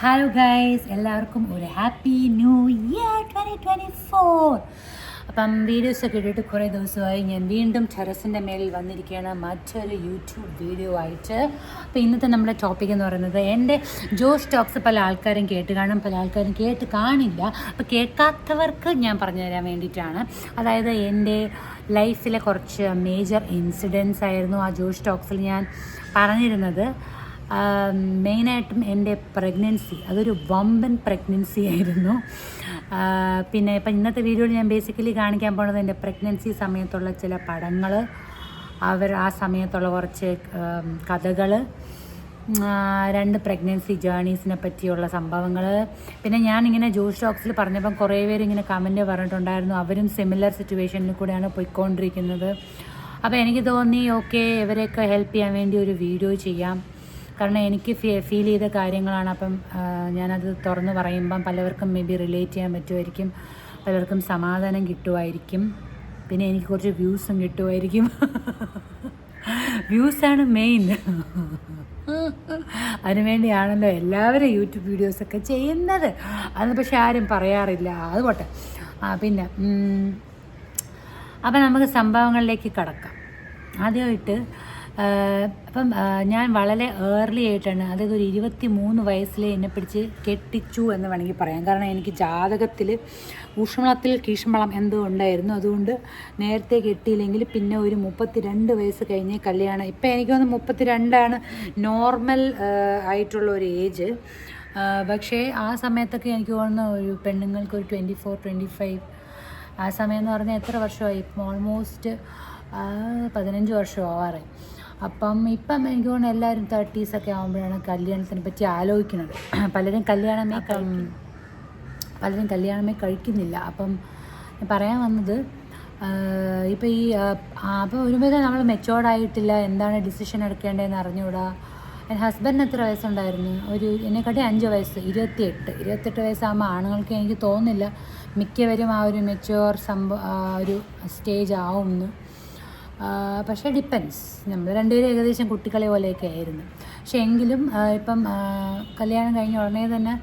Hello guys, എല്ലാവർക്കും ഒരു happy new year 2024. അപ്പം വീഡിയോസൊക്കെ ഇട്ടിട്ട് കുറേ ദിവസമായി ഞാൻ വീണ്ടും ടെറസിൻ്റെ മേലിൽ വന്നിരിക്കുകയാണ് മറ്റൊരു യൂട്യൂബ് വീഡിയോ ആയിട്ട്. അപ്പോൾ ഇന്നത്തെ നമ്മുടെ ടോപ്പിക് എന്ന് പറയുന്നത് എൻ്റെ ജോഷ് ടോക്സ് പല ആൾക്കാരും കേട്ട് കാണും, പല ആൾക്കാരും കേട്ട് കാണില്ല. അപ്പോൾ കേൾക്കാത്തവർക്ക് ഞാൻ പറഞ്ഞു തരാൻ വേണ്ടിയിട്ടാണ്. അതായത് എൻ്റെ ലൈഫിലെ കുറച്ച് മേജർ ഇൻസിഡൻസ് ആയിരുന്നു ആ ജോഷ് ടോക്സിൽ ഞാൻ പറഞ്ഞിരുന്നത്. മെയിനായിട്ടും എൻ്റെ പ്രഗ്നൻസി, അതൊരു വമ്പൻ പ്രഗ്നൻസി ആയിരുന്നു. പിന്നെ ഇപ്പം ഇന്നത്തെ വീഡിയോയിൽ ഞാൻ ബേസിക്കലി കാണിക്കാൻ പോകുന്നത് എൻ്റെ പ്രഗ്നൻസി സമയത്തുള്ള ചില പടങ്ങൾ, ആ സമയത്തുള്ള കുറച്ച് കഥകൾ, 2 പ്രഗ്നൻസി ജേണീസിനെ പറ്റിയുള്ള സംഭവങ്ങൾ. പിന്നെ ഞാനിങ്ങനെ ജോഷ് ടോക്സിൽ പറഞ്ഞപ്പം കുറേ പേര് ഇങ്ങനെ കമൻറ്റ് പറഞ്ഞിട്ടുണ്ടായിരുന്നു, അവരും സിമിലർ സിറ്റുവേഷനിൽ കൂടെയാണ് പോയിക്കൊണ്ടിരിക്കുന്നത്. അപ്പോൾ എനിക്ക് തോന്നി ഓക്കെ, ഇവരെയൊക്കെ ഹെൽപ്പ് ചെയ്യാൻ വേണ്ടി ഒരു വീഡിയോ ചെയ്യാം. കാരണം എനിക്ക് ഫീൽ ചെയ്ത കാര്യങ്ങളാണ്. അപ്പം ഞാനത് തുറന്ന് പറയുമ്പം പലവർക്കും മേ ബി റിലേറ്റ് ചെയ്യാൻ പറ്റുമായിരിക്കും, പലർക്കും സമാധാനം കിട്ടുമായിരിക്കും, പിന്നെ എനിക്ക് കുറച്ച് വ്യൂസും കിട്ടുമായിരിക്കും. വ്യൂസാണ് മെയിൻ. അതിനുവേണ്ടിയാണല്ലോ എല്ലാവരും യൂട്യൂബ് വീഡിയോസൊക്കെ ചെയ്യുന്നത്. അതൊന്നും പക്ഷെ ആരും പറയാറില്ല. അത് പോട്ടെ. പിന്നെ അപ്പം നമുക്ക് സംഭവങ്ങളിലേക്ക് കടക്കാം. ആദ്യമായിട്ട് അപ്പം ഞാൻ വളരെ ഏർലി ആയിട്ടാണ്, അതായത് ഒരു 23 വയസ്സിൽ എന്നെ പിടിച്ച് കെട്ടിച്ചു എന്ന് വേണമെങ്കിൽ പറയാം. കാരണം എനിക്ക് ജാതകത്തിൽ ഊഷ്മളത്തിൽ കീഷ്മളം എന്തോ ഉണ്ടായിരുന്നു. അതുകൊണ്ട് നേരത്തെ കെട്ടിയില്ലെങ്കിൽ പിന്നെ ഒരു 32 വയസ്സ് കഴിഞ്ഞ് കല്യാണം. ഇപ്പം എനിക്ക് തോന്നുന്നു 32 നോർമൽ ആയിട്ടുള്ള ഒരു ഏജ്. പക്ഷേ ആ സമയത്തൊക്കെ എനിക്ക് തോന്നുന്നു ഒരു പെണ്ണുങ്ങൾക്ക് ഒരു 24-25 ആ സമയം എന്ന് പറഞ്ഞാൽ എത്ര വർഷമായി? ഇപ്പം ഓൾമോസ്റ്റ് 15 വർഷം ആവാറായി. അപ്പം എനിക്ക് തോന്നുന്നു എല്ലാവരും 30s ഒക്കെ ആകുമ്പോഴാണ് കല്യാണത്തിനെ പറ്റി ആലോചിക്കുന്നത്. പലരും കല്യാണമേ കഴിക്കുന്നില്ല. അപ്പം ഞാൻ പറയാൻ വന്നത്, ഇപ്പം അപ്പോൾ ഒരുവിധം നമ്മൾ മെച്ചോർഡായിട്ടില്ല, എന്താണ് ഡിസിഷൻ എടുക്കേണ്ടതെന്ന് അറിഞ്ഞുകൂടാ. എൻ്റെ ഹസ്ബൻഡിന് എത്ര വയസ്സുണ്ടായിരുന്നു? എന്നെക്കാട്ടി 5 വയസ്സ്, 28 വയസ്സാകുമ്പോൾ ആണുങ്ങൾക്ക് എനിക്ക് തോന്നുന്നില്ല മിക്കവരും ആ ഒരു മെച്ചുവർ ഒരു സ്റ്റേജ് ആവുമെന്ന്. പക്ഷേ ഡിപ്പെൻസ്, നമ്മൾ രണ്ടുപേരും ഏകദേശം കുട്ടികളെ പോലെയൊക്കെ ആയിരുന്നു. പക്ഷേ എങ്കിലും ഇപ്പം കല്യാണം കഴിഞ്ഞ ഉടനെ തന്നെ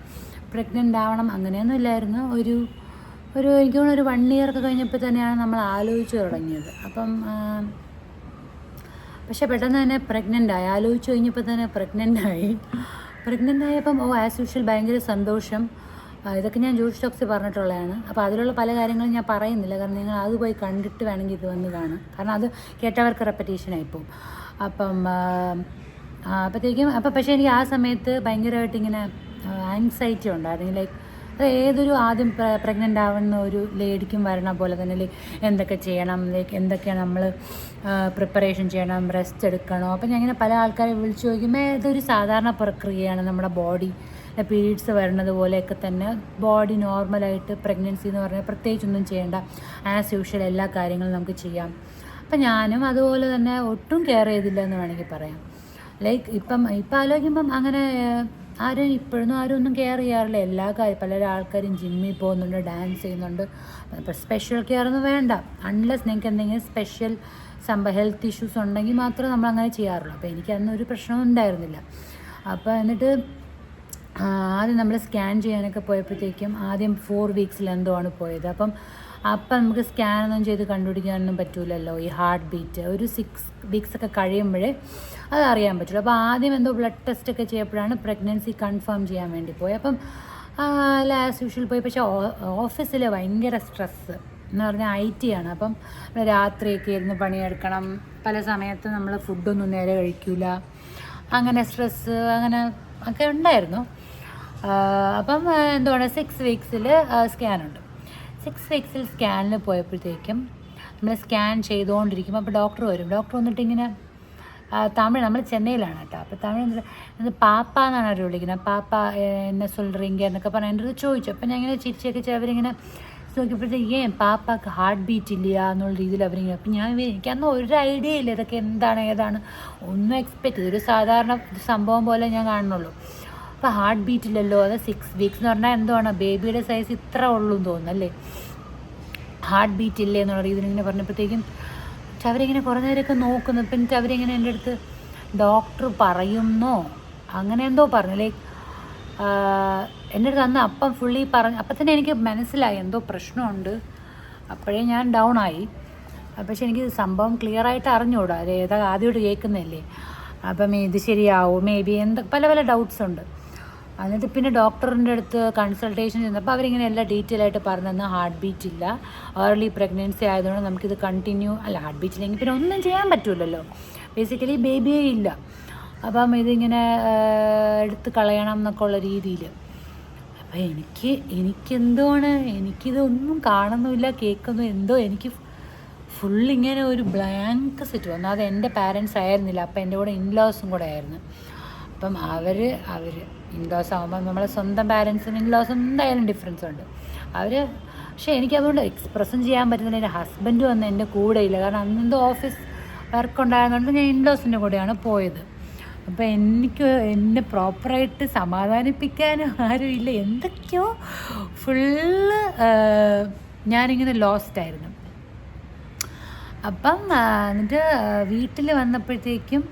പ്രഗ്നൻ്റ് ആവണം അങ്ങനെയൊന്നും ഇല്ലായിരുന്നു. എനിക്ക് തോന്നുന്നു ഒരു 1 ഇയർ ഒക്കെ കഴിഞ്ഞപ്പോൾ തന്നെയാണ് നമ്മൾ ആലോചിച്ച് തുടങ്ങിയത്. അപ്പം പക്ഷേ പെട്ടെന്ന് തന്നെ പ്രഗ്നൻ്റായി. ആലോചിച്ച് കഴിഞ്ഞപ്പോൾ തന്നെ പ്രഗ്നൻ്റായപ്പം ആസ് യൂഷ്വൽ ഭയങ്കര സന്തോഷം. ഇതൊക്കെ ഞാൻ ജോഷ് ടോക്സ് പറഞ്ഞിട്ടുള്ളതാണ്. അപ്പോൾ അതിലുള്ള പല കാര്യങ്ങളും ഞാൻ പറയുന്നില്ല, കാരണം നിങ്ങൾ അത് പോയി കണ്ടിട്ട് വേണമെങ്കിൽ ഇത് വന്ന് കാണും. കാരണം അത് കേട്ടവർക്ക് റെപ്പറ്റേഷനായിപ്പോവും. പക്ഷേ എനിക്ക് ആ സമയത്ത് ഭയങ്കരമായിട്ട് ഇങ്ങനെ ആങ്സൈറ്റി ഉണ്ടായിരുന്നു. ലൈക്ക് അത് ഏതൊരു ആദ്യം പ്രഗ്നൻ്റ് ആവുന്ന ഒരു ലേഡിക്കും വരണ പോലെ തന്നെ, ലൈക്ക് എന്തൊക്കെ ചെയ്യണം, ലൈക്ക് എന്തൊക്കെയാണ് നമ്മൾ പ്രിപ്പറേഷൻ ചെയ്യണം, റെസ്റ്റ് എടുക്കണോ. അപ്പം ഞാൻ ഇങ്ങനെ പല ആൾക്കാരെ വിളിച്ച് ചോദിക്കുമ്പോൾ ഇതൊരു സാധാരണ പ്രക്രിയയാണ്. നമ്മുടെ ബോഡി പീരീഡ്സ് വരുന്നത് പോലെയൊക്കെ തന്നെ ബോഡി നോർമലായിട്ട് പ്രഗ്നൻസി എന്ന് പറഞ്ഞാൽ പ്രത്യേകിച്ചൊന്നും ചെയ്യേണ്ട, ആസ് യൂഷ്വൽ എല്ലാ കാര്യങ്ങളും നമുക്ക് ചെയ്യാം. അപ്പം ഞാനും അതുപോലെ തന്നെ ഒട്ടും കെയർ ചെയ്തില്ല എന്ന് വേണമെങ്കിൽ പറയാം. ലൈക്ക് ഇപ്പം ആലോചിക്കുമ്പം അങ്ങനെ ഇപ്പോഴൊന്നും ആരും ഒന്നും കെയർ ചെയ്യാറില്ല. എല്ലാ പല ആൾക്കാരും ജിമ്മിൽ പോകുന്നുണ്ട്, ഡാൻസ് ചെയ്യുന്നുണ്ട്. ഇപ്പോൾ സ്പെഷ്യൽ കെയർ ഒന്നും വേണ്ട, അൺലെസ് നിങ്ങൾക്ക് എന്തെങ്കിലും സ്പെഷ്യൽ ഹെൽത്ത് ഇഷ്യൂസ് ഉണ്ടെങ്കിൽ മാത്രമേ നമ്മൾ അങ്ങനെ ചെയ്യാറുള്ളൂ. അപ്പോൾ എനിക്ക് അന്നൊരു പ്രശ്നവും ഉണ്ടായിരുന്നില്ല. അപ്പോൾ എന്നിട്ട് ആദ്യം നമ്മൾ സ്കാൻ ചെയ്യാനൊക്കെ പോയപ്പോഴത്തേക്കും ആദ്യം 4 വീക്സിൽ എന്തോ ആണ് പോയത്. അപ്പം നമുക്ക് സ്കാനൊന്നും ചെയ്ത് കണ്ടുപിടിക്കാനൊന്നും പറ്റില്ലല്ലോ. ഈ ഹാർട്ട് ബീറ്റ് ഒരു 6 വീക്സൊക്കെ കഴിയുമ്പോഴേ അത് അറിയാൻ പറ്റുള്ളൂ. അപ്പോൾ ആദ്യം എന്തോ ബ്ലഡ് ടെസ്റ്റൊക്കെ ചെയ്യപ്പോഴാണ് പ്രഗ്നൻസി കൺഫേം ചെയ്യാൻ വേണ്ടി പോയി. അപ്പം ആസ് യൂഷ്വൽ പോയി. പക്ഷേ ഓഫീസിൽ ഭയങ്കര സ്ട്രെസ്സ് എന്ന് പറഞ്ഞാൽ IT ആണ്. അപ്പം രാത്രിയൊക്കെ ഇരുന്ന് പണിയെടുക്കണം, പല സമയത്ത് നമ്മൾ ഫുഡൊന്നും നേരെ കഴിക്കില്ല, അങ്ങനെ സ്ട്രെസ്സ് അങ്ങനെ ഒക്കെ ഉണ്ടായിരുന്നു. അപ്പം എന്തുകൊണ്ട് 6 വീക്സിൽ സ്കാനുണ്ട്. 6 വീക്സിൽ സ്കാനിൽ പോയപ്പോഴത്തേക്കും നമ്മൾ സ്കാൻ ചെയ്തുകൊണ്ടിരിക്കും. അപ്പോൾ ഡോക്ടർ വന്നിട്ട് ഇങ്ങനെ നമ്മൾ ചെന്നൈയിലാണ് കേട്ടോ. അപ്പോൾ തമിഴ് പാപ്പ എന്നാണ് അവർ വിളിക്കുന്നത്. പാപ്പ എന്നെ സൊല്ലുറീങ്ക എന്നൊക്കെ പറഞ്ഞ് എൻ്റെ അടുത്ത് ചോദിച്ചു. അപ്പോൾ ഞാൻ ഇങ്ങനെ ചിരിച്ചൊക്കെ അവരിങ്ങനെ നോക്കിയപ്പോഴത്തേക്ക് പാപ്പാക്ക് ഹാർട്ട് ബീറ്റ് ഇല്ല എന്നുള്ള രീതിയിൽ അവരിങ്ങനെ. അപ്പം എനിക്കന്ന് ഒരു ഐഡിയ ഇല്ല ഇതൊക്കെ ഏതാണ് ഒന്നും എക്സ്പെക്റ്റ് ചെയ്തു. ഒരു സാധാരണ സംഭവം പോലെ ഞാൻ കാണുന്നുള്ളൂ. അപ്പോൾ ഹാർട്ട് ബീറ്റ് ഇല്ലല്ലോ, അത് 6 വീക്സ് എന്ന് പറഞ്ഞാൽ എന്തുവാണ്, ബേബിയുടെ സൈസ് ഇത്ര ഉള്ളൂ എന്ന് തോന്നുന്നു അല്ലേ, ഹാർട്ട് ബീറ്റ് ഇല്ലേ എന്നുള്ള രീതിയിൽ ഇങ്ങനെ പറഞ്ഞപ്പോഴത്തേക്കും അവരിങ്ങനെ കുറേ നേരമൊക്കെ നോക്കുന്നു. പിന്നെ അവരിങ്ങനെ എൻ്റെ അടുത്ത് ഡോക്ടർ പറയുന്നോ അങ്ങനെ എന്തോ പറഞ്ഞു. ലൈക്ക് എൻ്റെ അടുത്ത് അന്ന് അപ്പം ഫുള്ളി പറഞ്ഞു. അപ്പം തന്നെ എനിക്ക് മനസ്സിലായി എന്തോ പ്രശ്നമുണ്ട്. അപ്പോഴേ ഞാൻ ഡൗൺ ആയി. പക്ഷെ എനിക്ക് സംഭവം ക്ലിയറായിട്ട് അറിഞ്ഞുകൂടാ, അത് ഏതാ ആദ്യമായിട്ട് കേൾക്കുന്നതല്ലേ. അപ്പം ഇത് ശരിയാവും മേ ബി പല പല ഡൗട്ട്സ് ഉണ്ട്. എന്നിട്ട് പിന്നെ ഡോക്ടറിൻ്റെ അടുത്ത് കൺസൾട്ടേഷൻ ചെന്നപ്പോൾ അവരിങ്ങനെ എല്ലാം ഡീറ്റെയിൽ ആയിട്ട് പറഞ്ഞു തന്നു. ഹാർട്ട് ബീറ്റ് ഇല്ല, ഏർലി പ്രഗ്നൻസി ആയതുകൊണ്ട് നമുക്കിത് കണ്ടിന്യൂ ഹാർട്ട് ബീറ്റ് ഇല്ലെങ്കിൽ പിന്നെ ഒന്നും ചെയ്യാൻ പറ്റില്ലല്ലോ, ബേസിക്കലി ബേബിയേ ഇല്ല. അപ്പം ഇതിങ്ങനെ എടുത്ത് കളയണം എന്നൊക്കെ ഉള്ള രീതിയിൽ. അപ്പം എനിക്കെന്താണ്, എനിക്കിതൊന്നും കാണുന്നുമില്ല കേൾക്കുന്നു, എന്തോ എനിക്ക് ഫുള്ളിങ്ങനെ ഒരു ബ്ലാങ്ക് സെറ്റ് വന്നു. അത് എൻ്റെ പാരൻസ് ആയിരുന്നില്ല, അപ്പം എൻ്റെ കൂടെ ഇൻലോസും കൂടെ ആയിരുന്നു. അപ്പം അവർ ഇൻലോസ് ആകുമ്പോൾ നമ്മളെ സ്വന്തം പാരൻസിനും ഇൻലോസും എന്തായാലും ഡിഫറൻസ് ഉണ്ട്. പക്ഷേ എനിക്കതുകൊണ്ട് എക്സ്പ്രസ്സും ചെയ്യാൻ പറ്റുന്നില്ല. എൻ്റെ ഹസ്ബൻഡ് വന്ന് എൻ്റെ കൂടെ ഇല്ല, കാരണം അന്നെന്തോ ഓഫീസ് വർക്ക് ഉണ്ടായതുകൊണ്ട് ഞാൻ ഇൻലോസിൻ്റെ കൂടെയാണ് പോയത്. അപ്പോൾ എന്നെ പ്രോപ്പറായിട്ട് സമാധാനിപ്പിക്കാനും ആരുമില്ല. എന്തൊക്കെയോ ഫുള്ള് ഞാനിങ്ങനെ ലോസ്റ്റായിരുന്നു. അപ്പം എന്നിട്ട് വീട്ടിൽ വന്നപ്പോഴത്തേക്കും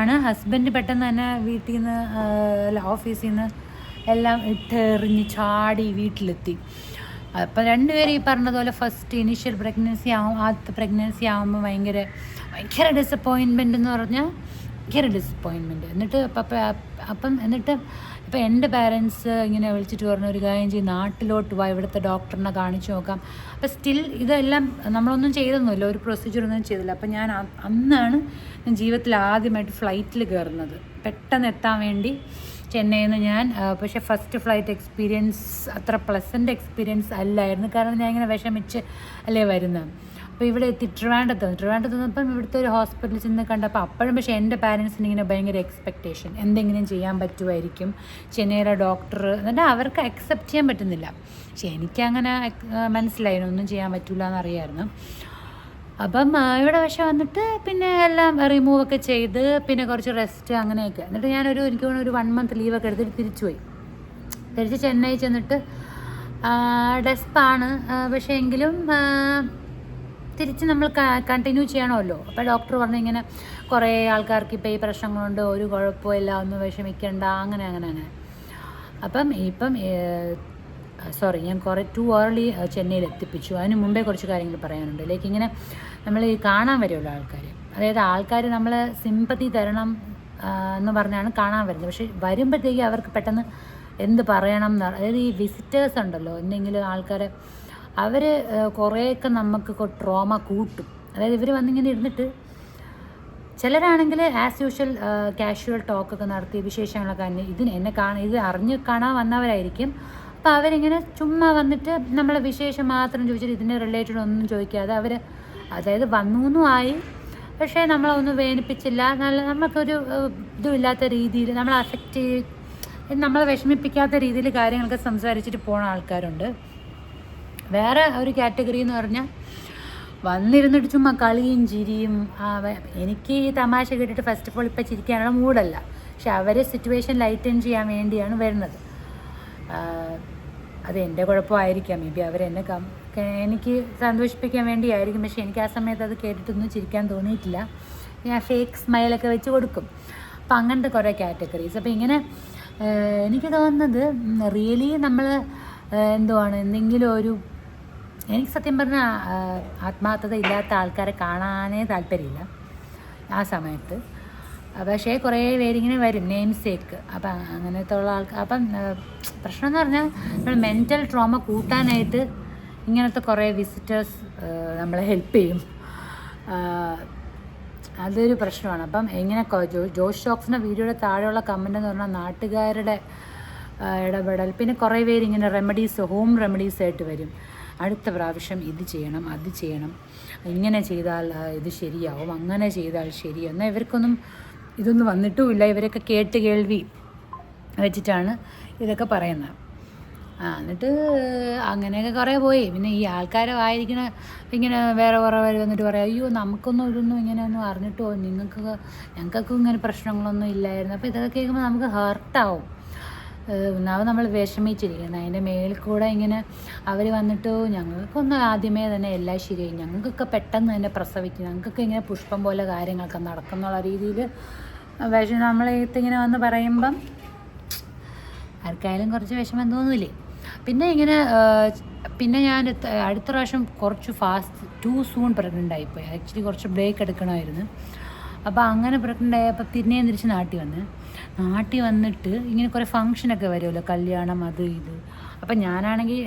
ആണ് ഹസ്ബൻഡ് പെട്ടെന്ന് തന്നെ വീട്ടിൽ നിന്ന് ഓഫീസിൽ നിന്ന് എല്ലാം ഇട്ടെറിഞ്ഞ് ചാടി വീട്ടിലെത്തി. അപ്പം രണ്ടുപേരും ഈ പറഞ്ഞതുപോലെ ഫസ്റ്റ് ഇനീഷ്യൽ ആദ്യത്തെ പ്രഗ്നൻസി ആകുമ്പോൾ ഭയങ്കര ഡിസപ്പോയിൻമെൻ്റ് എന്ന് പറഞ്ഞാൽ ഭയങ്കര ഡിസപ്പോയിൻമെൻറ്റ്. എന്നിട്ട് ഇപ്പം എൻ്റെ പാരൻസ് ഇങ്ങനെ വിളിച്ചിട്ട് പറഞ്ഞ ഒരു കാര്യം ചെയ്യും, നാട്ടിലോട്ട് പോയി ഇവിടുത്തെ ഡോക്ടറിനെ കാണിച്ചു നോക്കാം. അപ്പം സ്റ്റിൽ ഇതെല്ലാം നമ്മളൊന്നും ചെയ്തൊന്നുമില്ല, ഒരു പ്രൊസീജിയറൊന്നും ചെയ്തില്ല. അപ്പം അന്നാണ് ഞാൻ ജീവിതത്തിൽ ആദ്യമായിട്ട് ഫ്ലൈറ്റിൽ കയറുന്നത്, പെട്ടെന്ന് എത്താൻ വേണ്ടി ചെന്നൈയിൽ നിന്ന് ഞാൻ. പക്ഷേ ഫസ്റ്റ് ഫ്ലൈറ്റ് എക്സ്പീരിയൻസ് അത്ര പ്ലസൻ്റ് എക്സ്പീരിയൻസ് അല്ലായിരുന്നു, കാരണം ഞാൻ ഇങ്ങനെ വിഷമിച്ച് അല്ലേ വരുന്നത്. അപ്പോൾ ഇവിടെ എത്തി ട്രിവാൻഡ്രത്ത് നിന്നപ്പം ഇവിടുത്തെ ഒരു ഹോസ്പിറ്റലിൽ ചെന്ന് കണ്ടപ്പോൾ അപ്പോഴും പക്ഷേ എൻ്റെ പാരൻസിന് ഇങ്ങനെ ഭയങ്കര എക്സ്പെക്റ്റേഷൻ, എന്തെങ്കിലും ചെയ്യാൻ പറ്റുമായിരിക്കും ചെന്നൈയിലെ ഡോക്ടർ. എന്നിട്ട് അവർക്ക് അക്സെപ്റ്റ് ചെയ്യാൻ പറ്റുന്നില്ല. പക്ഷേ എനിക്കങ്ങനെ മനസ്സിലായിരുന്നു ഒന്നും ചെയ്യാൻ പറ്റില്ല എന്നറിയായിരുന്നു. അപ്പം ഇവിടെ പക്ഷേ വന്നിട്ട് പിന്നെ എല്ലാം റിമൂവൊക്കെ ചെയ്ത് പിന്നെ കുറച്ച് റെസ്റ്റ് അങ്ങനെയൊക്കെ. എന്നിട്ട് എനിക്ക് തോന്നുന്നു ഒരു 1 month ലീവൊക്കെ എടുത്തിട്ട് തിരിച്ച് ചെന്നൈ ചെന്നിട്ട് ഡെസ്പാണ്. പക്ഷേ എങ്കിലും തിരിച്ച് നമ്മൾ കണ്ടിന്യൂ ചെയ്യണമല്ലോ. അപ്പോൾ ഡോക്ടർ പറഞ്ഞു ഇങ്ങനെ കുറേ ആൾക്കാർക്ക് ഇപ്പോൾ ഈ പ്രശ്നങ്ങളുണ്ട്, ഒരു കുഴപ്പമില്ല, ഒന്നും വിഷമിക്കേണ്ട, അങ്ങനെ. അപ്പം ഞാൻ ടു ഏർലി ചെന്നൈയിൽ എത്തിപ്പിച്ചു. അതിന് മുമ്പേ കുറച്ച് കാര്യങ്ങൾ പറയാനുണ്ട്. ഇങ്ങനെ നമ്മൾ ഈ കാണാൻ വരുമല്ലോ ആൾക്കാർ, അതായത് ആൾക്കാർ നമ്മൾ സിമ്പതി തരണം എന്ന് പറഞ്ഞാണ് കാണാൻ വരുന്നത്. പക്ഷേ വരുമ്പോഴത്തേക്ക് അവർക്ക് പെട്ടെന്ന് എന്ത് പറയണം അതായത് ഈ വിസിറ്റേഴ്സ് ഉണ്ടല്ലോ, എന്തെങ്കിലും ആൾക്കാർ അവർ കുറേയൊക്കെ നമുക്ക് ട്രോമ കൂട്ടും. അതായത് ഇവർ വന്നിങ്ങനെ ഇരുന്നിട്ട് ചിലരാണെങ്കിൽ ആസ് യൂഷ്വൽ കാഷ്വൽ ടോക്കൊക്കെ നടത്തി വിശേഷങ്ങളൊക്കെ ഇത് അറിഞ്ഞ് കാണാൻ വന്നവരായിരിക്കും. അപ്പോൾ അവരിങ്ങനെ ചുമ്മാ വന്നിട്ട് നമ്മളെ വിശേഷം മാത്രം ചോദിച്ചിട്ട് ഇതിൻ്റെ റിലേറ്റഡ് ഒന്നും ചോദിക്കാതെ അതായത് വന്നു ആയി, പക്ഷേ നമ്മളൊന്നും വേദനിപ്പിച്ചില്ല, നമുക്കൊരു ഇതുമില്ലാത്ത രീതിയിൽ നമ്മളെ അഫക്റ്റ് നമ്മളെ വിഷമിപ്പിക്കാത്ത രീതിയിൽ കാര്യങ്ങളൊക്കെ സംസാരിച്ചിട്ട് പോകുന്ന ആൾക്കാരുണ്ട്. വേറെ ഒരു കാറ്റഗറി എന്ന് പറഞ്ഞാൽ വന്നിരുന്നിട്ട് ചുമ്മാ കളിയും ചിരിയും. എനിക്ക് ഈ തമാശ കേട്ടിട്ട് ഫസ്റ്റ് ഓഫ് ഓൾ ഇപ്പം ചിരിക്കാനുള്ള മൂഡല്ല, പക്ഷെ അവരെ സിറ്റുവേഷൻ ലൈറ്റൻ ചെയ്യാൻ വേണ്ടിയാണ് വരുന്നത്. അത് എൻ്റെ കുഴപ്പമായിരിക്കാം, മേ ബി അവരെന്നെ എനിക്ക് സന്തോഷിപ്പിക്കാൻ വേണ്ടിയായിരിക്കും. പക്ഷേ എനിക്ക് ആ സമയത്ത് അത് കേട്ടിട്ടൊന്നും ചിരിക്കാൻ തോന്നിയിട്ടില്ല. ഞാൻ ഫേക്ക് സ്മൈലൊക്കെ വെച്ച് കൊടുക്കും. അപ്പം അങ്ങനത്തെ കുറേ കാറ്റഗറീസ്. അപ്പോൾ ഇങ്ങനെ എനിക്ക് തോന്നുന്നത് റിയലി നമ്മൾ എന്തെങ്കിലും എനിക്ക് സത്യം പറഞ്ഞാൽ ആത്മാർത്ഥത ഇല്ലാത്ത ആൾക്കാരെ കാണാനേ താല്പര്യമില്ല ആ സമയത്ത്. പക്ഷേ കുറേ പേരിങ്ങനെ വരും നെയിം സേക്ക്. അപ്പം അങ്ങനത്തെ ഉള്ള ആൾക്കാർ. അപ്പം പ്രശ്നം എന്ന് പറഞ്ഞാൽ നമ്മൾ മെൻ്റൽ ട്രോമ കൂട്ടാനായിട്ട് ഇങ്ങനത്തെ കുറേ വിസിറ്റേഴ്സ് നമ്മളെ ഹെൽപ്പ് ചെയ്യും. അതൊരു പ്രശ്നമാണ്. അപ്പം ഇങ്ങനെ ജോഷ് ടോക്സിൻ്റെ വീഡിയോയുടെ താഴെയുള്ള കമൻ്റ് എന്ന് പറഞ്ഞാൽ നാട്ടുകാരുടെ ഇടപെടൽ. പിന്നെ കുറേ പേര് ഇങ്ങനെ ഹോം റെമഡീസ് ആയിട്ട് വരും. അടുത്ത പ്രാവശ്യം ഇത് ചെയ്യണം, അത് ചെയ്യണം, ഇങ്ങനെ ചെയ്താൽ ഇത് ശരിയാവും, അങ്ങനെ ചെയ്താൽ ശരിയാവും. എന്നാൽ ഇവർക്കൊന്നും ഇതൊന്നും വന്നിട്ടുമില്ല. ഇവരൊക്കെ കേൾവി വെച്ചിട്ടാണ് ഇതൊക്കെ പറയുന്നത്. എന്നിട്ട് അങ്ങനെയൊക്കെ കുറേ പോയി. പിന്നെ ഈ ആൾക്കാരെ വായിരിക്കണ ഇങ്ങനെ വേറെ കുറേ പേര് വന്നിട്ട് പറയാം, അയ്യോ നമുക്കൊന്നും ഇതൊന്നും ഇങ്ങനെയൊന്നും അറിഞ്ഞിട്ടോ, ഞങ്ങൾക്കൊക്കെ ഇങ്ങനെ പ്രശ്നങ്ങളൊന്നും ഇല്ലായിരുന്നു. അപ്പോൾ ഇതൊക്കെ കേൾക്കുമ്പോൾ നമുക്ക് ഹേർട്ടാവും. ഒന്നാമത് നമ്മൾ വിഷമിച്ചിരിക്കുന്നത്, അതിൻ്റെ മേളിൽ കൂടെ ഇങ്ങനെ അവർ വന്നിട്ട് ഞങ്ങൾക്കൊന്നും ആദ്യമേ തന്നെ എല്ലാം ശരിയായി, ഞങ്ങൾക്കൊക്കെ പെട്ടെന്ന് തന്നെ പ്രസവിക്കും, ഞങ്ങൾക്കൊക്കെ ഇങ്ങനെ പുഷ്പം പോലെ കാര്യങ്ങളൊക്കെ നടക്കുന്നുള്ള രീതിയിൽ പക്ഷേ നമ്മളെടുത്ത് ഇങ്ങനെ വന്ന് പറയുമ്പം ആർക്കായാലും കുറച്ച് വിഷമം തോന്നില്ലേ. പിന്നെ ഇങ്ങനെ പിന്നെ ഞാൻ അടുത്ത പ്രാവശ്യം കുറച്ച് ടൂ സൂൺ പ്രഗ്നൻ്റ് ആയിപ്പോയി. ആക്ച്വലി കുറച്ച് ബ്രേക്ക് എടുക്കണമായിരുന്നു. അപ്പോൾ അങ്ങനെ പ്രഗ്നൻ്റ് ആയപ്പോൾ പിന്നെയും തിരിച്ച് നാട്ടിൽ വന്നിട്ട് ഇങ്ങനെ കുറേ ഫങ്ഷനൊക്കെ വരുമല്ലോ, കല്യാണം അത് ഇത്. അപ്പം ഞാനാണെങ്കിൽ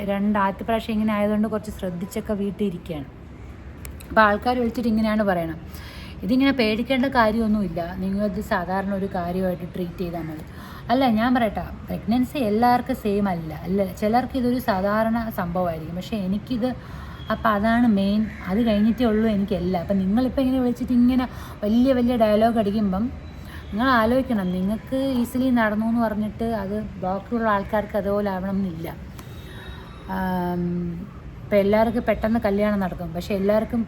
ആദ്യത്തെ പ്രാവശ്യം ഇങ്ങനെ ആയതുകൊണ്ട് കുറച്ച് ശ്രദ്ധിച്ചൊക്കെ വീട്ടിൽ ഇരിക്കുകയാണ്. അപ്പോൾ ആൾക്കാർ വിളിച്ചിട്ട് ഇങ്ങനെയാണ് പറയണം, ഇതിങ്ങനെ പേടിക്കേണ്ട കാര്യമൊന്നുമില്ല, നിങ്ങളത് സാധാരണ ഒരു കാര്യമായിട്ട് ട്രീറ്റ് ചെയ്താൽ മതി. അല്ല, ഞാൻ പറയട്ടെ, പ്രഗ്നൻസി എല്ലാവർക്കും സെയിം അല്ല. ചിലർക്ക് ഇതൊരു സാധാരണ സംഭവമായിരിക്കും, പക്ഷേ എനിക്കിത് അപ്പം അതാണ് മെയിൻ. അത് കഴിഞ്ഞിട്ടേ ഉള്ളൂ എനിക്കെല്ലാം. അപ്പം നിങ്ങളിപ്പോൾ ഇങ്ങനെ വിളിച്ചിട്ട് ഇങ്ങനെ വലിയ വലിയ ഡയലോഗ് അടിക്കുമ്പം നിങ്ങൾ ആലോചിക്കണം, നിങ്ങൾക്ക് ഈസിലി നടന്നു എന്ന് പറഞ്ഞിട്ട് അത് ബാക്കിയുള്ള ആൾക്കാർക്ക് അതുപോലെ ആവണം എന്നില്ല. ഇപ്പം എല്ലാവർക്കും പെട്ടെന്ന് കല്യാണം നടക്കും, പക്ഷേ എല്ലാവർക്കും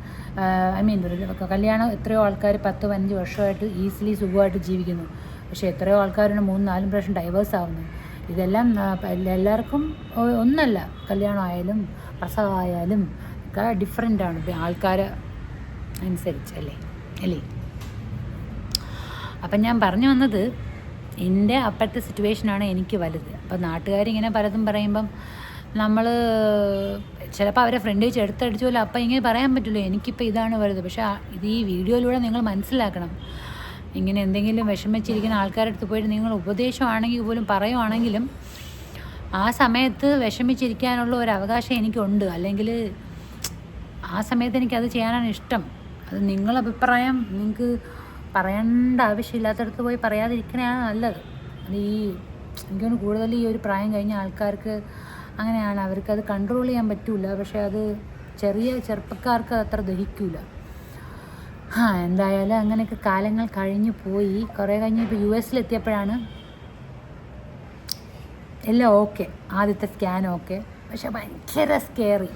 കല്യാണം എത്രയോ ആൾക്കാർ 10-15 വർഷമായിട്ട് ഈസിലി സുഖമായിട്ട് ജീവിക്കുന്നു. പക്ഷേ എത്രയോ ആൾക്കാരാണ് 3-4 പ്രാവശ്യം ഡൈവേഴ്സ് ആവുന്നു. ഇതെല്ലാം എല്ലാവർക്കും ഒന്നല്ല. കല്യാണമായാലും പ്രസവമായാലും ഒക്കെ ഡിഫറെൻ്റാണ് ആൾക്കാർ അനുസരിച്ചല്ലേ. അപ്പം ഞാൻ പറഞ്ഞു വന്നത്, എൻ്റെ അപ്പോഴത്തെ സിറ്റുവേഷനാണ് എനിക്ക് വലുത്. അപ്പോൾ നാട്ടുകാരിങ്ങനെ പലതും പറയുമ്പം നമ്മൾ ചിലപ്പോൾ അവരെ ഫ്രണ്ട് വെച്ച് എടുത്തടിച്ചു പോലും അപ്പം ഇങ്ങനെ പറയാൻ പറ്റില്ല, എനിക്കിപ്പോൾ ഇതാണ് വലുത്. പക്ഷേ ഇത് ഈ വീഡിയോയിലൂടെ നിങ്ങൾ മനസ്സിലാക്കണം. ഇങ്ങനെ എന്തെങ്കിലും വിഷമിച്ചിരിക്കുന്ന ആൾക്കാരുടെ അടുത്ത് പോയിട്ട് നിങ്ങൾ ഉപദേശമാണെങ്കിൽ പോലും പറയുവാണെങ്കിലും ആ സമയത്ത് വിഷമിച്ചിരിക്കാനുള്ള ഒരു അവകാശം എനിക്കുണ്ട്. അല്ലെങ്കിൽ ആ സമയത്ത് എനിക്കത് ചെയ്യാനാണ് ഇഷ്ടം. അത് നിങ്ങളുടെ അഭിപ്രായം നിങ്ങൾക്ക് പറയേണ്ട ആവശ്യമില്ലാത്തടത്ത് പോയി പറയാതിരിക്കണതാണ് നല്ലത്. എനിക്കൊന്ന് കൂടുതൽ ഈ ഒരു പ്രായം കഴിഞ്ഞ ആൾക്കാർക്ക് അങ്ങനെയാണ്, അവർക്കത് കൺട്രോൾ ചെയ്യാൻ പറ്റില്ല. പക്ഷേ അത് ചെറുപ്പക്കാർക്ക് അത്ര ദഹിക്കില്ല. എന്തായാലും അങ്ങനെയൊക്കെ കാലങ്ങൾ കഴിഞ്ഞു പോയി. കുറേ കഴിഞ്ഞ് ഇപ്പോൾ US എത്തിയപ്പോഴാണ് എല്ലാം ഓക്കെ. ആദ്യത്തെ സ്കാൻ ഓക്കെ, പക്ഷെ ഭയങ്കര scary.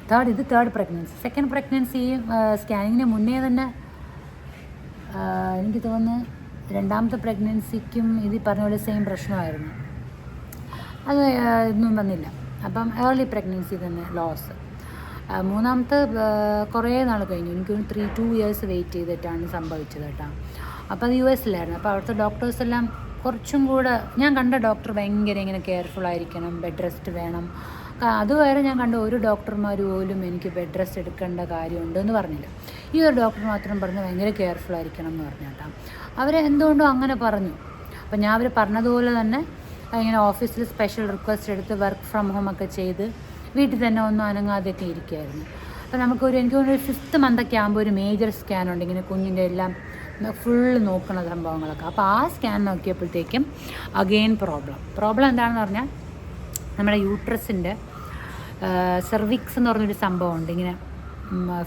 Third pregnancy. Second pregnancy സ്കാനിങ്ങിന് മുന്നേ തന്നെ എനിക്ക് തോന്നുന്നു രണ്ടാമത്തെ പ്രഗ്നൻസിക്കും ഇത് പറഞ്ഞ പോലെ സെയിം പ്രശ്നമായിരുന്നു. അത് ഒന്നും വന്നില്ല. അപ്പം ഏർലി പ്രഗ്നൻസി തന്നെ ലോസ്. മൂന്നാമത്തെ കുറേ നാൾ കഴിഞ്ഞു, എനിക്കൊരു 2 years വെയിറ്റ് ചെയ്തിട്ടാണ് സംഭവിച്ചത് കേട്ടോ. അപ്പോൾ അത് US അപ്പോൾ അവിടുത്തെ ഡോക്ടേഴ്സെല്ലാം കുറച്ചും കൂടെ, ഞാൻ കണ്ട ഡോക്ടർ ഭയങ്കര ഇങ്ങനെ കെയർഫുൾ ആയിരിക്കണം, ബെഡ് റെസ്റ്റ് വേണം. അതുവരെ ഞാൻ കണ്ട ഒരു ഡോക്ടർമാർ പോലും എനിക്ക് ബെഡ് റെസ്റ്റ് എടുക്കേണ്ട കാര്യമുണ്ടെന്ന് പറഞ്ഞില്ല. ഈ ഒരു ഡോക്ടർ മാത്രം പറഞ്ഞ് ഭയങ്കര കെയർഫുൾ ആയിരിക്കണം എന്ന് പറഞ്ഞു കേട്ടോ. അവരെന്തുകൊണ്ടും അങ്ങനെ പറഞ്ഞു. അപ്പോൾ ഞാൻ അവർ പറഞ്ഞതുപോലെ തന്നെ ഇങ്ങനെ ഓഫീസിൽ സ്പെഷ്യൽ റിക്വസ്റ്റ് എടുത്ത് വർക്ക് ഫ്രം ഹോം ഒക്കെ ചെയ്ത് വീട്ടിൽ തന്നെ ഒന്നും അനങ്ങാതെയൊക്കെ ഇരിക്കുമായിരുന്നു. അപ്പോൾ എനിക്ക് തോന്നുന്നു ഒരു 5th month ആകുമ്പോൾ ഒരു മേജർ സ്കാൻ ഉണ്ട്, ഇങ്ങനെ കുഞ്ഞിൻ്റെ എല്ലാം ഫുള്ള് നോക്കുന്ന സംഭവങ്ങളൊക്കെ. അപ്പോൾ ആ സ്കാൻ നോക്കിയപ്പോഴത്തേക്കും അഗെയിൻ പ്രോബ്ലം എന്താണെന്ന് പറഞ്ഞാൽ, നമ്മുടെ യൂട്രസിൻ്റെ സെർവിക്സ് എന്ന് പറഞ്ഞൊരു സംഭവമുണ്ട്, ഇങ്ങനെ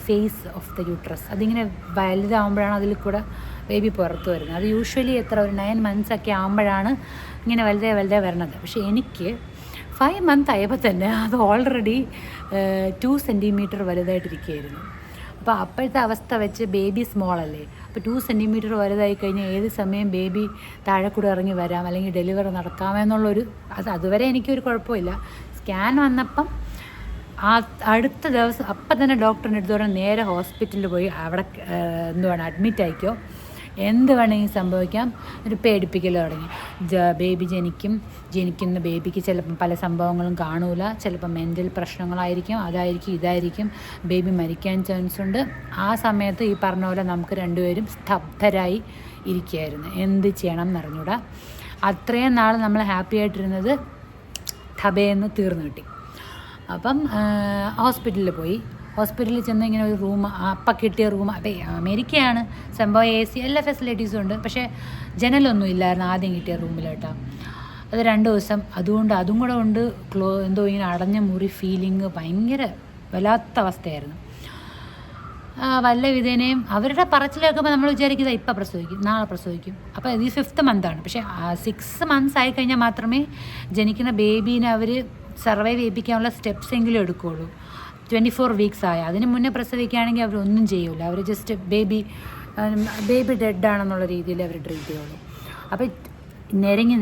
ഫേസ് ഓഫ് ദ യൂട്രസ്. അതിങ്ങനെ വലുതാകുമ്പോഴാണ് അതിൽ കൂടെ ബേബി പുറത്ത് വരുന്നത്. അത് യൂഷ്വലി ഒരു 9 months ഒക്കെ ആകുമ്പോഴാണ് ഇങ്ങനെ വലുതേ വരണത്. പക്ഷേ എനിക്ക് 5 months ആയപ്പോൾ തന്നെ അത് ഓൾറെഡി 2 centimeter വലുതായിട്ടിരിക്കുകയായിരുന്നു. അപ്പോൾ അപ്പോഴത്തെ അവസ്ഥ വെച്ച് ബേബി സ്മോളല്ലേ, അപ്പോൾ 2 centimeter വലുതായി കഴിഞ്ഞാൽ ഏത് സമയം ബേബി താഴെ കൂടെ ഇറങ്ങി വരാം, അല്ലെങ്കിൽ ഡെലിവറി നടക്കാമെന്നുള്ളൊരു അതുവരെ എനിക്കൊരു കുഴപ്പമില്ല. സ്കാൻ വന്നപ്പം അടുത്ത ദിവസം അപ്പം തന്നെ ഡോക്ടറിൻ്റെ അടുത്ത് പറഞ്ഞാൽ നേരെ ഹോസ്പിറ്റലിൽ പോയി അവിടെ അഡ്മിറ്റ് ആയിക്കോ, എന്ത് വേണമെങ്കിൽ സംഭവിക്കാം. ഒരു പേടിപ്പിക്കൽ തുടങ്ങി. ബേബി ജനിക്കുന്ന ബേബിക്ക് ചിലപ്പം പല സംഭവങ്ങളും കാണൂല, ചിലപ്പം മെൻ്റൽ പ്രശ്നങ്ങളായിരിക്കും, ഇതായിരിക്കും, ബേബി മരിക്കാൻ ചാൻസ് ഉണ്ട്. ആ സമയത്ത് ഈ പറഞ്ഞ പോലെ നമുക്ക് രണ്ടുപേരും സ്തബ്ധരായി ഇരിക്കുകയായിരുന്നു, എന്ത് ചെയ്യണം എന്നറിഞ്ഞൂടാ. അത്രയും നാൾ നമ്മൾ ഹാപ്പി ആയിട്ടിരുന്നത് ധബേന്ന് തീർന്നു കിട്ടി. അപ്പം ഹോസ്പിറ്റലിൽ പോയി. ഹോസ്പിറ്റലിൽ ചെന്ന് ഇങ്ങനെ ഒരു റൂം, അപ്പം കിട്ടിയ റൂം, അപ്പം അമേരിക്കയാണ് സംഭവം, AC എല്ലാ ഫെസിലിറ്റീസും ഉണ്ട്, പക്ഷേ ജനലൊന്നും ഇല്ലായിരുന്നു ആദ്യം കിട്ടിയ റൂമിൽ കേട്ടോ. അത് 2 ദിവസം അതും കൂടെ ഉണ്ട് എന്തോ ഇങ്ങനെ അടഞ്ഞ മുറി ഫീലിങ്, ഭയങ്കര വല്ലാത്ത അവസ്ഥയായിരുന്നു. വല്ല വിധേനയും അവരുടെ പറച്ചിൽ കേൾക്കുമ്പോൾ നമ്മൾ വിചാരിക്കുന്നത് ഇപ്പം പ്രസവിക്കും, നാളെ പ്രസവിക്കും. അപ്പോൾ ഇത് 5th month ആണ്. പക്ഷേ 6 months ആയിക്കഴിഞ്ഞാൽ മാത്രമേ ജനിക്കുന്ന ബേബീനെ അവർ സർവൈവ് ചെയ്യിപ്പിക്കാനുള്ള സ്റ്റെപ്സ് എങ്കിലും എടുക്കുകയുള്ളൂ. 24 weeks ആയ അതിന് മുന്നേ പ്രസവിക്കുകയാണെങ്കിൽ അവരൊന്നും ചെയ്യൂല, അവർ ജസ്റ്റ് ബേബി ഡെഡാണെന്നുള്ള രീതിയിൽ അവർ ട്രീറ്റ് ചെയ്യുള്ളൂ. അപ്പോൾ നിരങ്ങി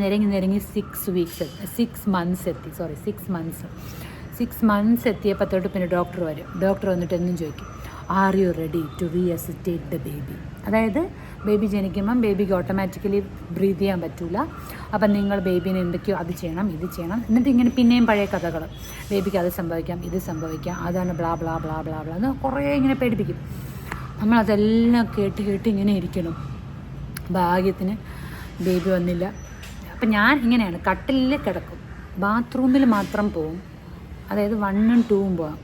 6 months എത്തി. 6 months 6 months എത്തിയപ്പോൾ തൊട്ട് പിന്നെ ഡോക്ടർ വരും. ഡോക്ടർ വന്നിട്ട് എന്നും ചോദിക്കും, are you ready to resuscitate the baby? അതായത് ബേബി ജനിക്കുമ്പം ബേബിക്ക് ഓട്ടോമാറ്റിക്കലി ബ്രീത്ത് ചെയ്യാൻ പറ്റില്ല. അപ്പം നിങ്ങൾ ബേബീനെ എന്തൊക്കെയോ അത് ചെയ്യണം, ഇത് ചെയ്യണം. എന്നിട്ട് ഇങ്ങനെ പിന്നെയും പഴയ കഥകൾ, ബേബിക്ക് അത് സംഭവിക്കാം, ഇത് സംഭവിക്കാം, അതാണ് blah blah blah blah blah എന്ന് കുറേ ഇങ്ങനെ പേടിപ്പിക്കും. നമ്മളതെല്ലാം കേട്ട് ഇങ്ങനെ ഇരിക്കണം. ഭാഗ്യത്തിന് ബേബി വന്നില്ല. അപ്പം ഞാൻ ഇങ്ങനെയാണ്, കട്ടിലിൽ കിടക്കും, ബാത്റൂമിൽ മാത്രം പോവും. അതായത് 1ഉം 2ഉം പോകാം.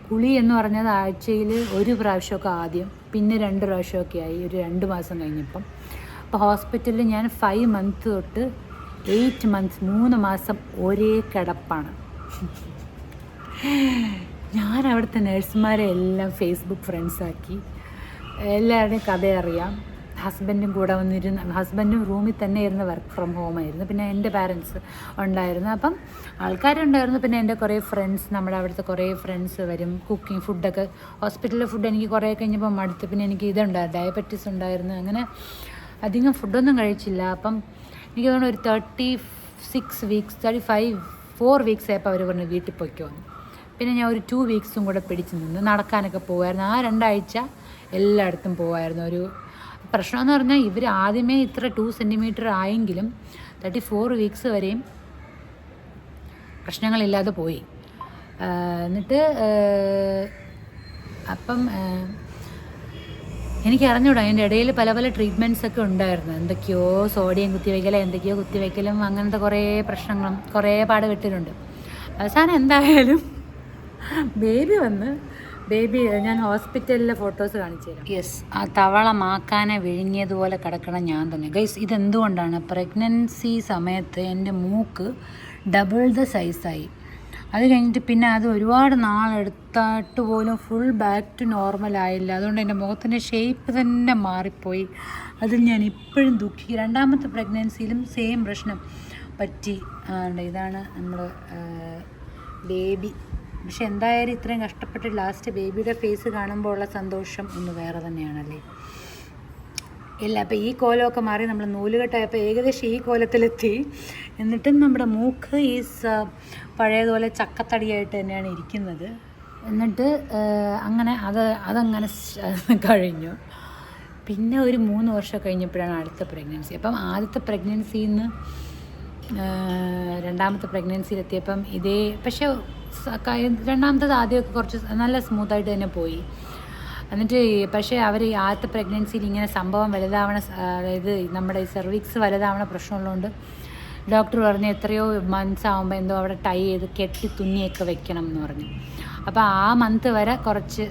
കുളി എന്ന് പറഞ്ഞത് ആഴ്ചയിൽ 1 പ്രാവശ്യമൊക്കെ ആദ്യം, പിന്നെ 2 പ്രാവശ്യമൊക്കെ ആയി ഒരു 2 മാസം കഴിഞ്ഞപ്പം. അപ്പോൾ ഹോസ്പിറ്റലിൽ ഞാൻ 5 months തൊട്ട് 8 months 3 മാസം ഒരേ കിടപ്പാണ്. ഞാൻ അവിടുത്തെ നഴ്സുമാരെ എല്ലാം ഫേസ്ബുക്ക് ഫ്രണ്ട്സാക്കി. എല്ലാവരുടെയും കഥ അറിയാം. ഹസ്ബൻഡും കൂടെ വന്നിരുന്ന്, ഹസ്ബൻഡും റൂമിൽ തന്നെ ഇരുന്ന് വർക്ക് ഫ്രം ഹോം ആയിരുന്നു. പിന്നെ എൻ്റെ പാരൻസ് ഉണ്ടായിരുന്നു. അപ്പം ആൾക്കാരുണ്ടായിരുന്നു. പിന്നെ എൻ്റെ കുറേ ഫ്രണ്ട്സ്, നമ്മുടെ അവിടുത്തെ കുറേ ഫ്രണ്ട്സ് വരും. കുക്കിംഗ് ഫുഡൊക്കെ, ഹോസ്പിറ്റലിലെ ഫുഡ് എനിക്ക് കുറേ കഴിഞ്ഞപ്പോൾ മടുത്ത്. പിന്നെ എനിക്ക് ഇതുണ്ടായിരുന്നു, ഡയബറ്റീസ് ഉണ്ടായിരുന്നു. അങ്ങനെ അധികം ഫുഡൊന്നും കഴിച്ചില്ല. അപ്പം എനിക്ക് തോന്നുന്നു ഒരു 36 weeks 4 weeks ആയപ്പോൾ അവർ പറഞ്ഞു വീട്ടിൽ പൊയ്ക്കോന്ന്. പിന്നെ ഞാൻ ഒരു 2 weeks കൂടെ പിടിച്ച് നിന്ന് നടക്കാനൊക്കെ പോകുമായിരുന്നു. ആ 2 ആഴ്ച എല്ലായിടത്തും പോകുമായിരുന്നു. ഒരു പ്രശ്നമെന്ന് പറഞ്ഞാൽ ഇവർ ആദ്യമേ ഇത്ര 2 centimeter ആയെങ്കിലും 34 weeks വരെയും പ്രശ്നങ്ങളില്ലാതെ പോയി. എന്നിട്ട് അപ്പം എനിക്ക് അറിഞ്ഞൂടാ, അതിൻ്റെ ഇടയിൽ പല ട്രീറ്റ്മെൻറ്റ്സൊക്കെ ഉണ്ടായിരുന്നു. എന്തൊക്കെയോ സോഡിയം കുത്തിവയ്ക്കലും എന്തൊക്കെയോ കുത്തിവയ്ക്കലും അങ്ങനത്തെ കുറേ പ്രശ്നങ്ങളും കുറേ പാട് കെട്ടിട്ടുണ്ട്. അവസാനം എന്തായാലും ബേബി വന്ന്, ബേബി ഞാൻ ഹോസ്പിറ്റലിലെ ഫോട്ടോസ് കാണിച്ചു തരാം. യെസ്, ആ തവള മാക്കാനെ വിഴുങ്ങിയതുപോലെ കിടക്കണം ഞാൻ തന്നെ. ഗൈസ്, ഇതെന്തുകൊണ്ടാണ്? പ്രഗ്നൻസി സമയത്ത് എൻ്റെ മൂക്ക് ഡബിൾ ദ സൈസായി. അത് കഴിഞ്ഞിട്ട് പിന്നെ അത് ഒരുപാട് നാളെടുത്തിട്ട് പോലും ഫുൾ ബാക്ക് ടു നോർമൽ ആയില്ല. അതുകൊണ്ട് എൻ്റെ മുഖത്തിൻ്റെ ഷേപ്പ് തന്നെ മാറിപ്പോയി. അതിൽ ഞാൻ ഇപ്പോഴും ദുഃഖി. 2ാമത്തെ പ്രഗ്നൻസിയിലും സെയിം പ്രശ്നം പറ്റി. ഇതാണ് നമ്മൾ ബേബി. പക്ഷെ എന്തായാലും ഇത്രയും കഷ്ടപ്പെട്ട് ലാസ്റ്റ് ബേബിയുടെ ഫേസ് കാണുമ്പോൾ ഉള്ള സന്തോഷം ഒന്ന് വേറെ തന്നെയാണല്ലേ. ഇല്ല, അപ്പോൾ ഈ കോലമൊക്കെ മാറി നമ്മൾ നൂലുകെട്ടായപ്പോൾ ഏകദേശം ഈ കോലത്തിലെത്തി. എന്നിട്ടും നമ്മുടെ മൂക്ക് പഴയതുപോലെ ചക്കത്തടിയായിട്ട് തന്നെയാണ് ഇരിക്കുന്നത്. എന്നിട്ട് അങ്ങനെ അതങ്ങനെ കഴിഞ്ഞു. പിന്നെ ഒരു 3 വർഷം കഴിഞ്ഞപ്പോഴാണ് അടുത്ത പ്രഗ്നൻസി. അപ്പം ആദ്യത്തെ പ്രഗ്നൻസിയിൽ നിന്ന് 2ാമത്തെ പ്രഗ്നൻസിയിലെത്തിയപ്പം ഇതേ, പക്ഷേ 2ാമത്തത് ആദ്യമൊക്കെ കുറച്ച് നല്ല സ്മൂത്തായിട്ട് തന്നെ പോയി. എന്നിട്ട് പക്ഷേ അവർ ആദ്യത്തെ പ്രഗ്നൻസിയിൽ ഇങ്ങനെ സംഭവം വലുതാവണ, അതായത് നമ്മുടെ ഈ സെർവിക്സ് വലുതാവണ പ്രശ്നമുള്ളതുകൊണ്ട് ഡോക്ടർ പറഞ്ഞു എത്രയോ മന്ത്സ് ആകുമ്പോൾ എന്തോ അവിടെ ടൈ ചെയ്ത് കെട്ടി തുന്നിയൊക്കെ വെക്കണം എന്ന് പറഞ്ഞു. അപ്പോൾ ആ മന്ത് വരെ കുറച്ച്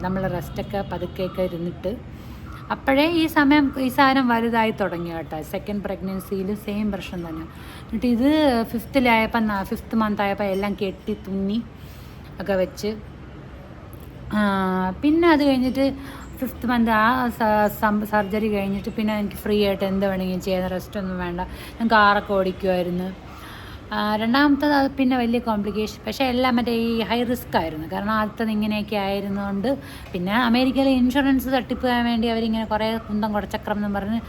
നമ്മൾ റെസ്റ്റൊക്കെ പതുക്കെയൊക്കെ ഇരുന്നിട്ട് അപ്പോഴേ ഈ സാധനം വലുതായി തുടങ്ങി കേട്ടോ. 2nd പ്രഗ്നൻസിയിൽ സെയിം പ്രശ്നം തന്നെ. എന്നിട്ട് ഇത് 5th month ആയപ്പോൾ എല്ലാം കെട്ടി തുന്നി ഒക്കെ വെച്ച്. പിന്നെ അത് കഴിഞ്ഞിട്ട് 5th month ആ സർജറി കഴിഞ്ഞിട്ട് പിന്നെ എനിക്ക് ഫ്രീ ആയിട്ട് എന്ത് വേണമെങ്കിലും ചെയ്യാൻ, റെസ്റ്റൊന്നും വേണ്ട. ഞാൻ കാറൊക്കെ ഓടിക്കുമായിരുന്നു. 2ാമത്തത് അത് പിന്നെ വലിയ കോംപ്ലിക്കേഷൻ, പക്ഷേ എല്ലാം മറ്റേ ഈ ഹൈ റിസ്ക് ആയിരുന്നു. കാരണം ആദ്യത്തത് ഇങ്ങനെയൊക്കെ ആയിരുന്നുകൊണ്ട്. പിന്നെ അമേരിക്കയിലെ ഇൻഷുറൻസ് തട്ടിപ്പോകാൻ വേണ്ടി അവരിങ്ങനെ കുറേ കുന്തം കുടച്ചക്രം എന്ന് പറഞ്ഞ്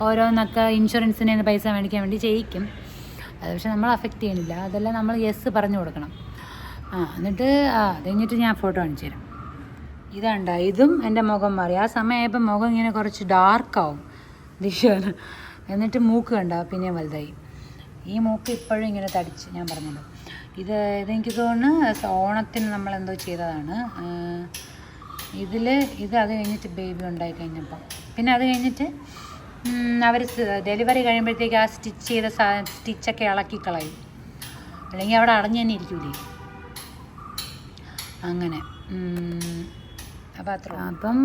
ഓരോന്നൊക്കെ ഇൻഷുറൻസിന് പൈസ മേടിക്കാൻ വേണ്ടി ചെയ്യിക്കും. അത് പക്ഷെ നമ്മൾ അഫക്റ്റ് ചെയ്യുന്നില്ല. അതെല്ലാം നമ്മൾ യെസ് പറഞ്ഞു കൊടുക്കണം. എന്നിട്ട് അത് കഴിഞ്ഞിട്ട് ഞാൻ ഫോട്ടോ കാണിച്ചു തരാം. ഇതാണ്ട, ഇതും എൻ്റെ മുഖം മാറി. ആ സമയമായപ്പോൾ മുഖം ഇങ്ങനെ കുറച്ച് ഡാർക്കാവും ദിശയാണ്. എന്നിട്ട് മൂക്ക് കണ്ട പിന്നെ വലുതായി. ഈ മൂക്ക് ഇപ്പോഴും ഇങ്ങനെ തടിച്ച്, ഞാൻ പറഞ്ഞല്ലോ. ഇതെനിക്ക് തോന്നുന്നു ഓണത്തിന് നമ്മളെന്തോ ചെയ്തതാണ്. ഇത് അത് കഴിഞ്ഞിട്ട് ബേബി ഉണ്ടായി കഴിഞ്ഞപ്പം. പിന്നെ അത് കഴിഞ്ഞിട്ട് അവർ ഡെലിവറി കഴിയുമ്പോഴത്തേക്ക് ആ സ്റ്റിച്ച് ചെയ്ത സ്റ്റിച്ചൊക്കെ ഇളക്കി കളയും, അല്ലെങ്കിൽ അവിടെ അടഞ്ഞു തന്നെ ഇരിക്കൂലേ. അങ്ങനെ അപ്പം അത്ര. അപ്പം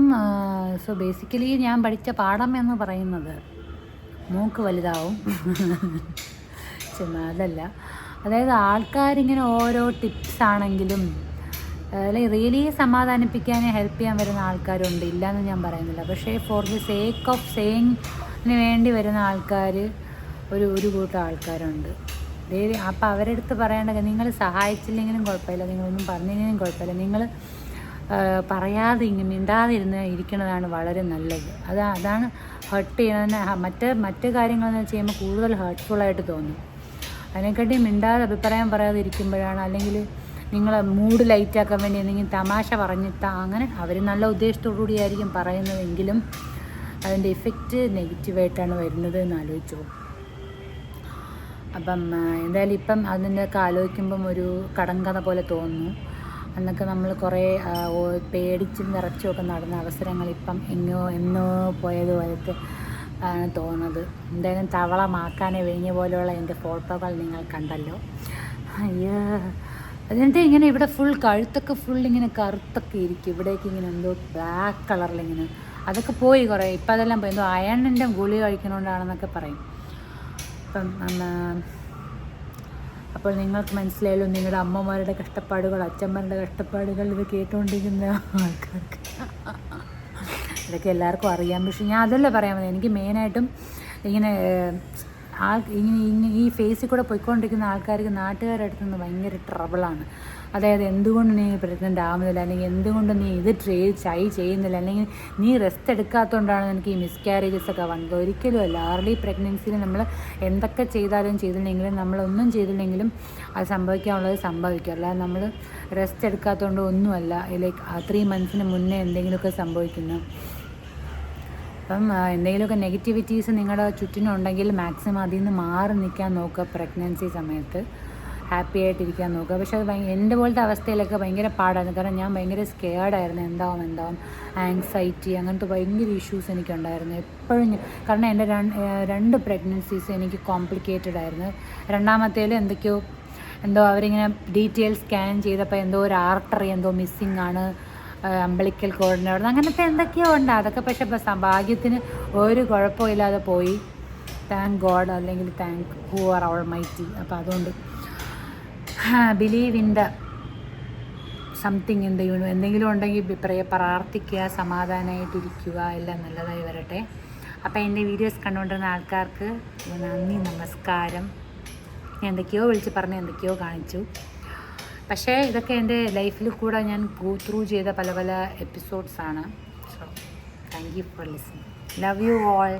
സോ ബേസിക്കലി ഞാൻ പഠിച്ച പാഠം എന്ന് പറയുന്നത് മൂക്ക് വലുതാവും. അതല്ല, അതായത് ആൾക്കാരിങ്ങനെ ഓരോ ടിപ്സ് ആണെങ്കിലും അല്ലെങ്കിൽ റിയലി സമാധാനിപ്പിക്കാൻ ഹെൽപ്പ് ചെയ്യാൻ വരുന്ന ആൾക്കാരുണ്ട്, ഇല്ലയെന്ന് ഞാൻ പറയുന്നില്ല. പക്ഷേ ഫോർ ദി സേക്ക് ഓഫ് സേയിങ്ങിന് വേണ്ടി വരുന്ന ആൾക്കാർ ഒരു കൂട്ടം ആൾക്കാരുണ്ട്. അപ്പോൾ അവരുടെ അടുത്ത് പറയേണ്ടത്, നിങ്ങൾ സഹായിച്ചില്ലെങ്കിലും കുഴപ്പമില്ല, നിങ്ങളൊന്നും പറഞ്ഞില്ലെങ്കിലും കുഴപ്പമില്ല, നിങ്ങൾ പറയാതെ മിണ്ടാതിരുന്ന് ഇരിക്കുന്നതാണ് വളരെ നല്ലത്. അതാണ് ഹേർട്ട് ചെയ്യുന്നതിന്. മറ്റ് കാര്യങ്ങളെന്ന് ചെയ്യുമ്പോൾ കൂടുതൽ ഹേർട്ട്ഫുള്ളായിട്ട് തോന്നും. അതിനെക്കാട്ടി മിണ്ടാതെ അഭിപ്രായം പറയാതെ ഇരിക്കുമ്പോഴാണ്, അല്ലെങ്കിൽ നിങ്ങളെ മൂഡ് ലൈറ്റാക്കാൻ വേണ്ടി എന്തെങ്കിലും തമാശ പറഞ്ഞിട്ട് അങ്ങനെ അവർ നല്ല ഉദ്ദേശത്തോടു കൂടിയായിരിക്കും പറയുന്നതെങ്കിലും അതിൻ്റെ ഇഫക്റ്റ് നെഗറ്റീവായിട്ടാണ് വരുന്നത് എന്ന് ആലോചിച്ചോ. അപ്പം എന്തായാലും ഇപ്പം അതിൻ്റെയൊക്കെ ആലോചിക്കുമ്പം ഒരു കടങ്കഥ പോലെ തോന്നുന്നു. അന്നൊക്കെ നമ്മൾ കുറേ പേടിച്ചും വിറച്ചുമൊക്കെ നടന്ന അവസരങ്ങൾ ഇപ്പം എന്നോ പോയതുപോലത്തെ ആണ് തോന്നുന്നത്. എന്തായാലും തവള മാക്കാനെ വിഴിഞ്ഞ പോലെയുള്ള എൻ്റെ ഫോട്ടോകൾ നിങ്ങൾ കണ്ടല്ലോ. അയ്യോ, അതിൻ്റെ ഇങ്ങനെ ഇവിടെ ഫുൾ കഴുത്തൊക്കെ ഫുൾ ഇങ്ങനെ കറുത്തൊക്കെ ഇരിക്കും. ഇവിടേക്ക് ഇങ്ങനെ എന്തോ ബ്ലാക്ക് കളറിലിങ്ങനെ അതൊക്കെ പോയി കുറേ. ഇപ്പം അതെല്ലാം പോയി. എന്തോ അയണിൻ്റെ ഗുളി കഴിക്കണോണ്ടാണെന്നൊക്കെ പറയും. അപ്പം അപ്പോൾ നിങ്ങൾക്ക് മനസ്സിലായല്ലോ നിങ്ങളുടെ അമ്മമാരുടെ കഷ്ടപ്പാടുകൾ, അച്ഛന്മാരുടെ കഷ്ടപ്പാടുകൾ ഇത് കേട്ടുകൊണ്ടിരിക്കുന്ന ആൾക്കാർക്ക്. ഇതൊക്കെ എല്ലാവർക്കും അറിയാം. പക്ഷെ ഞാൻ അതല്ല പറയാൻ മതി. എനിക്ക് മെയിനായിട്ടും ഇങ്ങനെ ഈ ഫേസിൽ കൂടെ പോയിക്കൊണ്ടിരിക്കുന്ന ആൾക്കാർക്ക് നാട്ടുകാരുടെ അടുത്ത് നിന്ന് ഭയങ്കര ട്രബിളാണ്. അതായത് എന്തുകൊണ്ട് നീ പ്രഗ്നൻ്റ് ആവുന്നില്ല, അല്ലെങ്കിൽ എന്തുകൊണ്ട് നീ ഇത് ട്രൈ ചെയ്യുന്നില്ല, അല്ലെങ്കിൽ നീ റെസ്റ്റ് എടുക്കാത്തതുകൊണ്ടാണ് എനിക്ക് ഈ മിസ്കാരേജസ് ഒക്കെ വന്നത്. ഒരിക്കലും അല്ല. അർലി പ്രഗ്നൻസിയിൽ നമ്മൾ എന്തൊക്കെ ചെയ്തില്ലെങ്കിലും നമ്മളൊന്നും ചെയ്തില്ലെങ്കിലും അത് സംഭവിക്കാനുള്ളത് സംഭവിക്കും. അല്ലാതെ നമ്മൾ റെസ്റ്റ് എടുക്കാത്തതുകൊണ്ട് ഒന്നുമല്ല ലൈക്ക് 3 മന്ത്സിന് മുന്നേ എന്തെങ്കിലുമൊക്കെ സംഭവിക്കുന്നു. അപ്പം എന്തെങ്കിലുമൊക്കെ നെഗറ്റിവിറ്റീസ് നിങ്ങളുടെ ചുറ്റിനുണ്ടെങ്കിൽ മാക്സിമം അതിൽ നിന്ന് മാറി നിൽക്കാൻ നോക്കുക. പ്രഗ്നൻസി സമയത്ത് ഹാപ്പി ആയിട്ടിരിക്കാൻ നോക്കുക. പക്ഷേ അത് എൻ്റെ പോലത്തെ അവസ്ഥയിലൊക്കെ ഭയങ്കര പാടായിരുന്നു. കാരണം ഞാൻ ഭയങ്കര സ്കെയർഡായിരുന്നു. എന്താവും ആങ്സൈറ്റി അങ്ങനത്തെ ഭയങ്കര ഇഷ്യൂസ് എനിക്കുണ്ടായിരുന്നു എപ്പോഴും. കാരണം എൻ്റെ 2 പ്രഗ്നൻസീസ് എനിക്ക് കോംപ്ലിക്കേറ്റഡ് ആയിരുന്നു. രണ്ടാമത്തേൽ എന്തോ അവരിങ്ങനെ ഡീറ്റെയിൽ സ്കാൻ ചെയ്തപ്പോൾ എന്തോ ഒരു ആർട്ടറി എന്തോ മിസ്സിങ് ആണ്, അമ്പളിക്കൽ കോഡിനോട് അങ്ങനത്തെ എന്തൊക്കെയോ ഉണ്ട്. അതൊക്കെ പക്ഷേ ഭാഗ്യത്തിന് ഒരു കുഴപ്പമില്ലാതെ പോയി. താങ്ക് ഗോഡ്, അല്ലെങ്കിൽ താങ്ക് ഹൂ ആർ ഓൾമൈറ്റി. അപ്പോൾ അതുകൊണ്ട് believe in the something in the universe. എന്തെങ്കിലും ഉണ്ടെങ്കിൽ പ്രാർത്ഥിക്കുക, സമാധാനമായിട്ടിരിക്കുക, എല്ലാം നല്ലതായി വരട്ടെ. അപ്പോൾ എൻ്റെ വീഡിയോസ് കണ്ടുകൊണ്ടിരുന്ന ആൾക്കാർക്ക് നന്ദി, നമസ്കാരം. ഞാൻ എന്തൊക്കെയോ വിളിച്ച് പറഞ്ഞ് എന്തൊക്കെയോ കാണിച്ചു. പക്ഷേ ഇതൊക്കെ എൻ്റെ ലൈഫിൽ കൂടെ ഞാൻ ഗോ ത്രൂ ചെയ്ത പല എപ്പിസോഡ്സാണ്. So thank you for listening. Love you all.